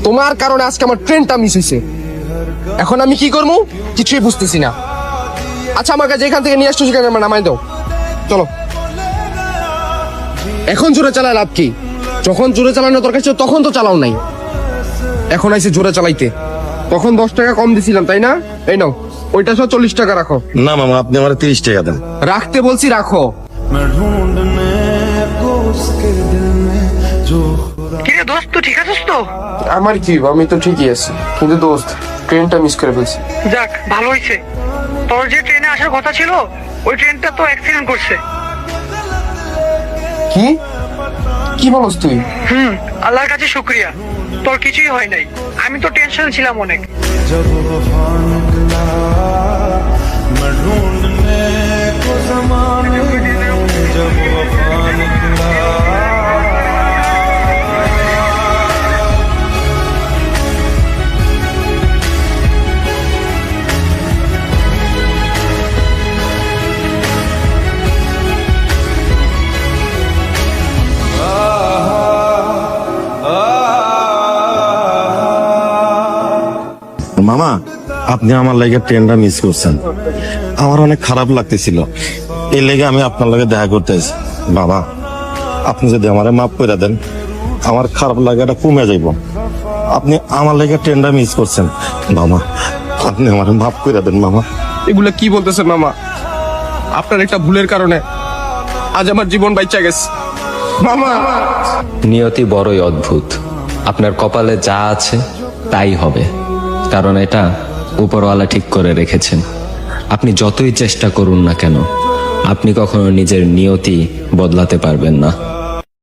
তোমার কারণে আজকে আমার ট্রেনটা মিস হয়েছে। এখন আমি কি করবো কিছুই বুঝতেছি না। আচ্ছা আমাকে যেখান থেকে নিয়ে আসছো সেখানে আমার নামাই দাও, চলো। এখন জোরে চালায় লাভ কি? যখন জোরে চালানো দরকার ছিল তখন তো চালাও নাই, এখন আইসে জোরে চালাইতে। তখন 10 টাকা কম দিছিলাম তাই না? এই নাও, ওইটা সহ 40 টাকা রাখো। না মামা, আপনি আমার 30 টাকা দেন। রাখতে বলছি রাখো। কিরে দোস্ত, তুই ঠিক আছিস তো? আমার কি, আমি তো ঠিকই আছি, কিন্তু দোস্ত ট্রেনটা মিস করে ফেলছি। যাক ভালো হয়েছে। তোর যে ট্রেনে আসার কথা ছিল ওই ট্রেনটা তো অ্যাক্সিডেন্ট করছে। কি কি বলস তুই? আল্লাহর কাছে শুকরিয়া, তোর কিছুই হয় নাই। আমি তো টেনশন ছিলাম অনেক। जब वफा निकला मैं ढूंढने को ज़माने में, जब वफा निकला। মামা, আপনি আমার লাগে ট্রেনটা মিস করছেন, আমার অনেক খারাপ লাগতেছিল। এই লেগে আমি আপনার লাগে দেখা করতে এসেছি। বাবা, আপনি যদি আমারে মাফ করে দেন, আমার খারাপ লাগাটা কমে যাইব। আপনি আমার লাগে ট্রেনটা মিস করছেন মামা, আপনি আমারে মাফ করে দেন মামা। এগুলা কি বলতেছেন মামা? আপনার একটা ভুলের কারণে আজ আমার জীবন বাইচা গেছে মামা। নিয়তি বড়ই অদ্ভুত। আপনার কপালে যা আছে তাই হবে, কারণ এটা উপরওয়ালা ঠিক করে রেখেছেন। আপনি যতই চেষ্টা করুন না কেন, আপনি কখনো নিজের নিয়তি বদলাতে পারবেন না।